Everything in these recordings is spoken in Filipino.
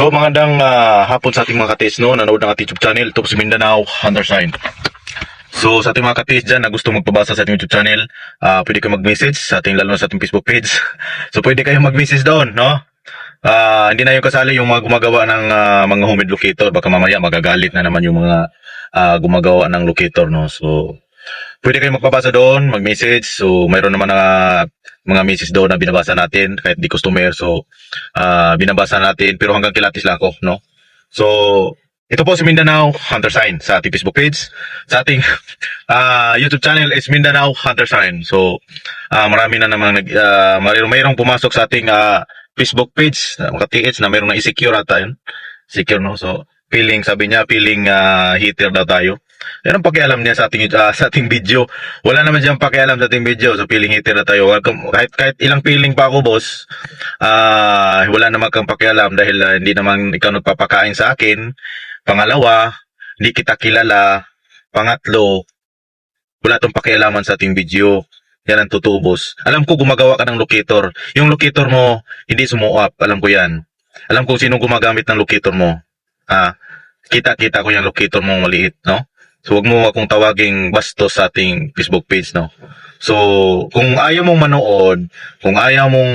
So magandang hapon sa ating mga katis, no? Nanood ng ating YouTube channel. Ito po si Mindanao Hunter Sign. So sa ating mga katis dyan na gusto magpabasa sa ating YouTube channel, pwede kayo mag-message sa ating, lalo na sa ating Facebook page. So pwede kayo mag-message doon, no? Hindi na yung kasali yung mga gumagawa ng mga homemade locator. Baka mamaya magagalit na naman yung mga gumagawa ng locator, no? So pwede kayo magpabasa doon, mag-message. So mayroon naman na mga message doon na binabasa natin kahit di customer. So binabasa natin pero hanggang kilatis lang ako, no? So ito po si Mindanao Hunter Sign sa ating Facebook page. Sa ating YouTube channel is Mindanao Hunter Sign. So marami na namang mayroong pumasok sa ating Facebook page, mga TH na mayroong na i-secure ata yun. Secure, no? So sabi niya feeling hitter daw tayo. Yan ang pakialam niya sa ating video. Wala naman siyang pakialam sa ating video. So feeling hitter na tayo. Kahit ilang feeling pa ako, boss, wala naman kang pakialam dahil hindi naman ikaw nagpapakain sa akin. Pangalawa, hindi kita kilala. Pangatlo, wala tong pakialaman sa ating video. Yan ang totoo, boss. Alam ko gumagawa ka ng locator. Yung locator mo, hindi sumuap. Alam ko yan. Alam ko sino gumagamit ng locator mo. Kita ko yung locator mo maliit, no? So wag mo akong tawaging bastos sa ating Facebook page, no? So kung ayaw mong manood, kung ayaw mong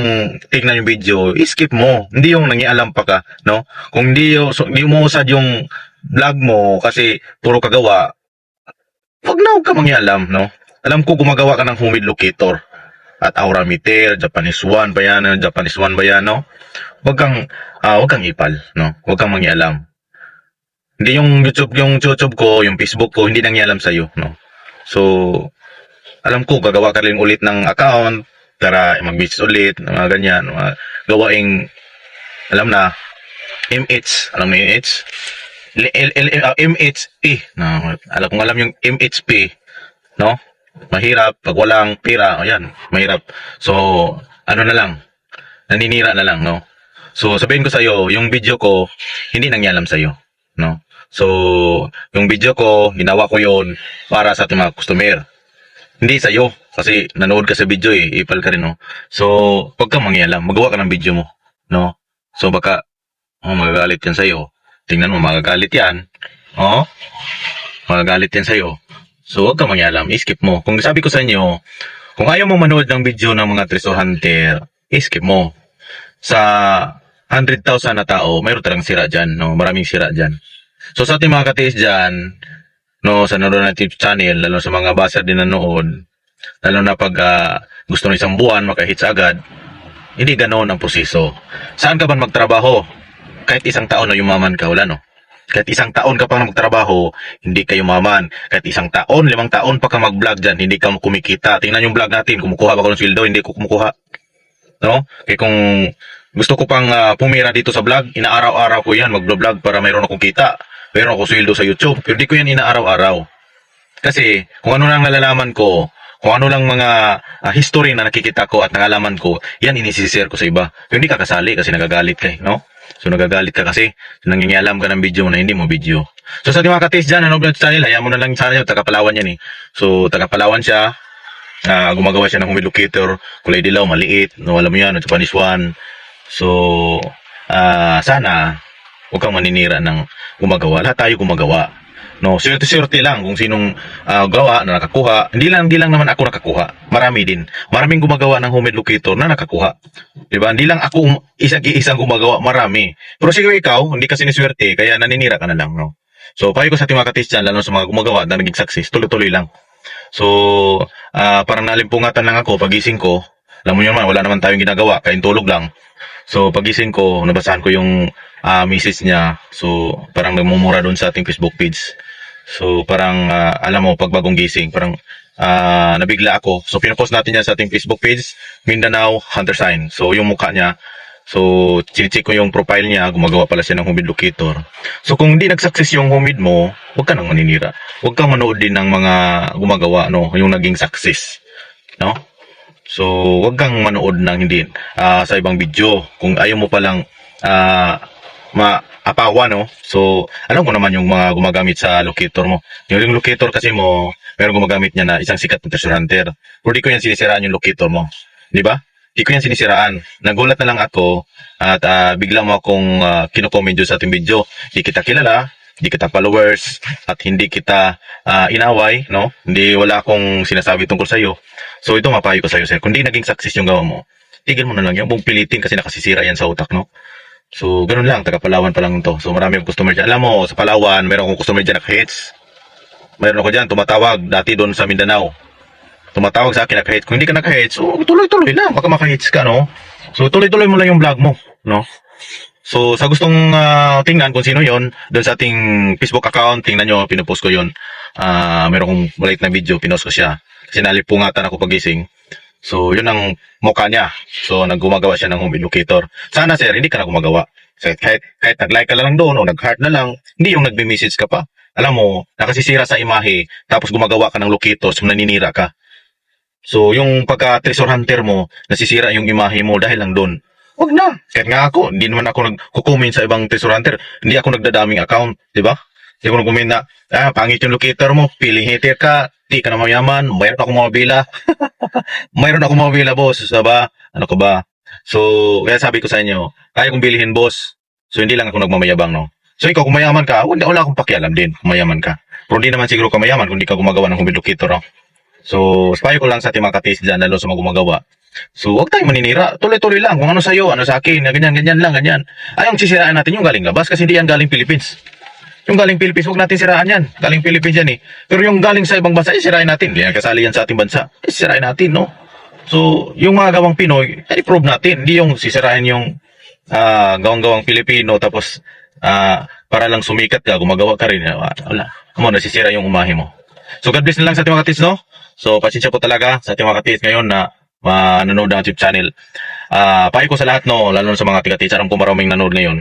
tingnan yung video, skip mo. Hindi yung nangialam pa ka, no? Kung hindi mo usad yung vlog mo kasi puro kagawa, wag ka mangialam, no? Alam ko gumagawa ka ng homemade locator at aura meter, Japanese one ba yan, no? Wag kang ipal, no? Wag kang mangialam. Hindi yung YouTube ko, yung Facebook ko, hindi nangyalam sa'yo, no? So, alam ko, gagawa ka rin ulit ng account, para mag-message ulit, mga ganyan, mga gawaing, alam na, MH, alam mo yung MH? MHP, no? Alam yung MHP, no? Mahirap, pag walang pera, ayan, mahirap. So, ano na lang, naninira na lang, no? So, sabihin ko sa'yo, yung video ko, hindi nangyalam sa'yo, no? So, yung video ko, ginawa ko yon para sa ating mga customer. Hindi sa'yo, kasi nanood ka sa video ipal ka rin, no? So, pag kang mangyalam, magawa ka ng video mo, no? So, baka, magagalit yan sa'yo. Tingnan mo, magagalit yan. Magagalit yan sa'yo. So, wag kang mangyalam, skip mo. Kung sabi ko sa inyo, kung ayaw mo manood ng video ng mga treasure hunter, skip mo. Sa 100,000 na tao, mayroon talagang sira dyan, no? Maraming sira dyan. So sa ating mga katiis dyan, no, sa nanonood ng YouTube channel, lalo sa mga baser din nanood, lalo na pag gusto ng isang buwan, makahits agad, hindi ganoon ang proseso. Saan ka ba magtrabaho? Kahit isang taon na yumaman ka, wala, no? Kahit isang taon ka pang magtrabaho, hindi ka yumaman. Kahit isang taon, 5 taon pa ka mag-vlog dyan, hindi ka kumikita. Tingnan yung vlog natin, kumukuha ba ko ng sweldo, hindi ko kumukuha. No? Kaya kung gusto ko pang pumira dito sa vlog, inaaraw-araw ko yan, mag-vlog para mayroon akong kita. Meron ako sweldo sa YouTube, pero di ko yan inaaraw-araw. Kasi kung ano lang nalalaman ko, kung ano lang mga history na nakikita ko at nangalaman ko, yan inisishare ko sa iba. Pero hindi ka kasali kasi nagagalit ka, no? So nagagalit ka kasi nangingialam ka ng video na hindi mo video. So sa ating mga katis dyan, ano ba sa channel? Hayaan mo na lang sana yun, taga-Palawan yan eh. So taga-Palawan siya, gumagawa siya ng homemade locator, kulay dilaw, maliit, no, alam mo yan, Japanese one. So sana huwag kang maninira ng gumagawa. Lahat tayo gumagawa. No, swerte lang kung sinong gawa na nakakuha. Hindi lang naman ako nakakuha. Marami din. Maraming gumagawa ng homemade locator na nakakuha. 'Di ba? Hindi lang ako isang gumagawa, marami. Pero siguro ikaw, hindi kasi ni swerte, kaya naninira ka na lang, no. So, payo ko sa ating mga katis dyan, lalo sa mga gumagawa na naging success, tuloy-tuloy lang. So, parang nalimpungatan lang ako pagising ko. Alam mo yun man, wala naman tayong ginagawa, kain tulog lang. So pagising ko, nabasahan ko yung message niya. So parang nagmumura doon sa ating Facebook page. So parang alam mo, pag bagong gising, parang nabigla ako. So pinopost natin yan sa ating Facebook page, Mindanao Hunter Sign. So yung mukha niya, so chinecheck ko yung profile niya, gumagawa pala siya ng homemade locator. So kung hindi nag-success yung homemade mo, huwag ka nang maninira. Huwag kang manood din ng mga gumagawa, no, yung naging success, no? So, wag kang manood ng hindi sa ibang video. Kung ayaw mo palang maapawa, no? So, alam ko naman yung mga gumagamit sa locator mo. Yung locator kasi mo, meron gumagamit niya na isang sikat na treasure hunter. Pero di ko yan sinisiraan yung locator mo. Di ba? Di ko yan sinisiraan. Nagulat na lang ako at bigla mo akong kino-comment dyan sa ating video. Di kita kilala, di kita followers, at hindi kita inaway, no? Hindi, wala akong sinasabi tungkol sa'yo. So ito mapayo ko sa'yo, sir. Kung di naging success yung gawa mo, tigil mo na lang yan. Huwag pilitin kasi nakasisira yan sa utak, no? So, ganun lang. Taga Palawan pa lang to. So, marami akong customer dyan. Alam mo, sa Palawan, meron akong customer dyan naka-hits. Meron ako dyan, tumatawag. Dati doon sa Mindanao. Tumatawag sa akin naka-hits. Kung hindi ka naka-hits, so, tuloy-tuloy lang. Baka maka-hits ka, no? So, tuloy-tuloy mo lang yung vlog mo, no? So, sa gustong tingnan kung sino yon, doon sa ating Facebook account, tingnan nyo, pinupost ko yon. Meron akong maliit na video, pinost ko siya. Kasi nalipungatan ako pagising. So, yun ang mukha niya. So, naggumagawa siya ng home educator. Sana, sir, hindi ka na gumagawa. So, kahit nag-like ka lang doon o nag-heart na lang, hindi yung nagbe-message ka pa. Alam mo, nakasisira sa imahe, tapos gumagawa ka ng locatos, naninira ka. So, yung pagka-treasure hunter mo, nasisira yung imahe mo dahil lang doon. Wag na. Kahit nga ako, hindi naman ako nag-comment sa ibang treasure hunter. Hindi ako nagdadaming account, di ba? Hindi ako nag-comment na, pangit yung locator mo, feeling hater ka, di ka na mayaman, mayroon akong mga bila. Mayroon akong mga bila, boss. Diba? Ano ka ba? So, kaya sabi ko sa inyo, kaya kong bilihin, boss. So, hindi lang ako nagmamayabang, no? So, ikaw, kung mayaman ka, wala akong pakialam din kung mayaman ka. Pero hindi naman siguro ka mayaman kung di ka gumagawa ng home educator, no? So, payo ko lang sa ating mga katis dyan, lalo sa mga gumagawa. So, huwag tayong maninira. Tuloy-tuloy lang. Kung ano sa'yo, ano sa akin, ganyan lang, ganyan. Ay, ang sisiraan natin yung galing labas kasi hindi yan galing Philippines. Yung galing Philippines, huwag natin siraan yan. Galing Philippines yan eh. Pero yung galing sa ibang bansa, sirain natin. Hindi yan kasali yan sa ating bansa. Sirain natin, no? So, yung mga gawang Pinoy, i-prove natin. Hindi yung sisirain yung gawang-gawang Pilipino tapos para lang sumikat ka, gumagawa ka rin. Wala. Come on, nasisira yung umahe mo. So, God bless na lang sa ating mga katis, no? So, pasensya po talaga sa ating mga katis ngayon na nanonood ng YouTube channel. Pahay ko sa lahat, no? Lalo sa mga tigatis. Alam ko maraming nanonood ngayon.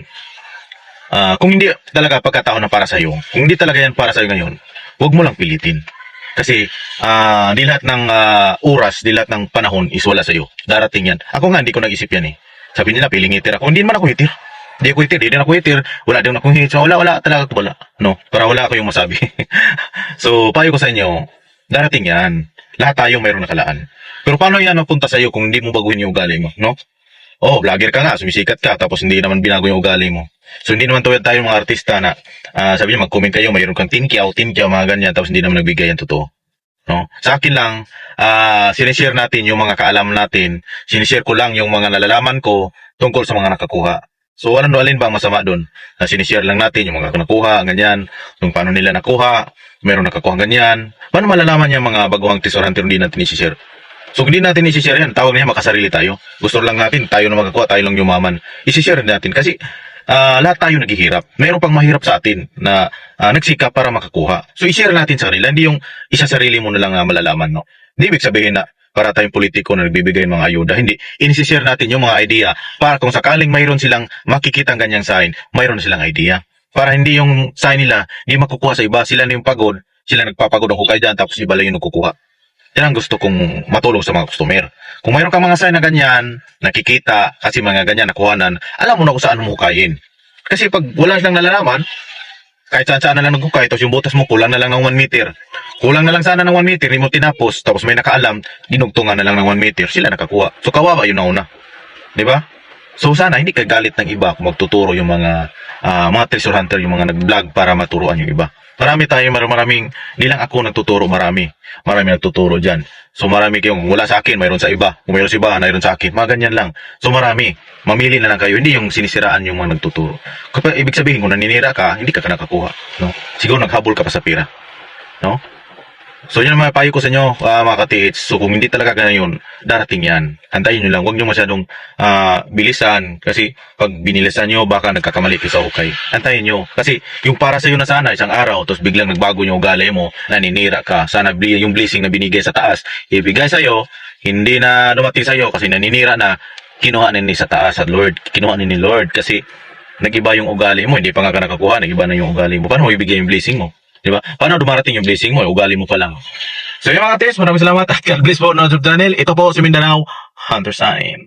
Kung hindi talaga pagkataon na para sa iyo, kung hindi talaga yan para sa iyo ngayon, huwag mo lang pilitin. Kasi di lahat ng oras, di lahat ng panahon is wala sa iyo. Darating yan. Ako nga, hindi ko nag-isip yan eh. Sabi nila, piling hitir ako. Hindi naman ako hitir. Hindi ako hitir, hindi din ako hitir. Wala din akong hitir. So, wala talaga, wala. No, para wala ako yung masabi. So, payo ko sa inyo, darating yan. Lahat tayo mayroong nakalaan. Pero paano yan mapunta sa iyo kung hindi mo baguhin yung ugali mo, no? Oh, vlogger ka nga, sumisikat ka, tapos hindi naman binago yung ugali mo. So, hindi naman tuwid tayo mga artista na, sabi niyo, mag-comment kayo, mayroon kang tinkyaw, mga ganyan, tapos hindi naman nagbigay yan totoo. No? Sa akin lang, sinishare natin yung mga kaalaman natin, sinishare ko lang yung mga nalalaman ko tungkol sa mga nakakuha. So, walang alin ba masama doon? Sinishare lang natin yung mga nakuha, ganyan, yung paano nila nakuha, meron nakakuha ganyan. Paano malalaman yung mga baguhang treasure hunter hindi natin isishare? So, hindi natin isi-share yan. Tawag niya makasarili tayo. Gusto lang natin, tayo na magkakuha, tayo lang yumaman. Isi-share natin kasi lahat tayo naghihirap. Mayroon pang mahirap sa atin na nagsikap para makakuha. So, i-share natin sa kanila. Hindi yung isa sarili mo na lang malalaman, no? Hindi ibig sabihin na para tayong politiko na nagbibigay ng mga ayuda. Hindi. Inisishare natin yung mga idea para kung sakaling mayroon silang makikitang ganyang sign, mayroon silang idea. Para hindi yung sign nila, hindi makukuha sa iba. Sila na yung pagod. Sila nagpapagod ang hukay dyan, tapos iba lang yung nagkukuha. Yan ang gusto kong matulong sa mga customer. Kung mayroon kang mga sign na ganyan, nakikita, kasi mga ganyan nakuhanan, alam mo na kung saan mo hukayin. Kasi pag wala silang nalalaman, kahit saan na lang naghukay, tapos yung butas mo kulang na lang ng 1 meter. Kulang na lang sana ng 1 meter, hindi mo tinapos, tapos may nakaalam, dinugtungan na lang ng 1 meter, sila nakakuha. So kawawa yun na una. Diba? So sana hindi ka galit ng iba kung magtuturo yung mga treasure hunter, yung mga nag-vlog para maturuan yung iba. Marami tayo, maraming, hindi lang ako nagtuturo, marami nagtuturo dyan. So marami kayong, wala sa akin, mayroon sa iba. Kung mayroon sa iba, mayroon sa akin. Mga ganyan lang. So marami. Mamili na lang kayo. Hindi yung sinisiraan yung mga nagtuturo. Kapag ibig sabihin, kung naninira ka, hindi ka nakakuha. No? Siguro naghabol ka pa sa pira. No? So yun ang mga payo ko sa inyo, mga katits. So kung hindi talaga ganyan, darating yan. Hantayin nyo lang. Huwag nyo masyadong bilisan. Kasi pag binilisan nyo, baka nagkakamali kayo sa hukay. Hantayin nyo. Kasi yung para sa iyo na sana, isang araw, tapos biglang nagbago yung ugali mo, naninira ka. Sana yung blessing na binigay sa taas, ibigay sa iyo, hindi na dumating sa iyo kasi naninira na, kinuha ni sa taas at Lord. Kinuha ni Lord kasi nag-iba yung ugali mo. Hindi pa nga ka nakakuha, nag-iba na yung ugali mo. Paano mo ibigay yung blessing mo? Diba? Paano dumarating yung blessing mo? Ugali mo pa lang. So yung mga tes, maraming salamat at God bless po na YouTube channel. Ito po si Mindanao Hunter Sign.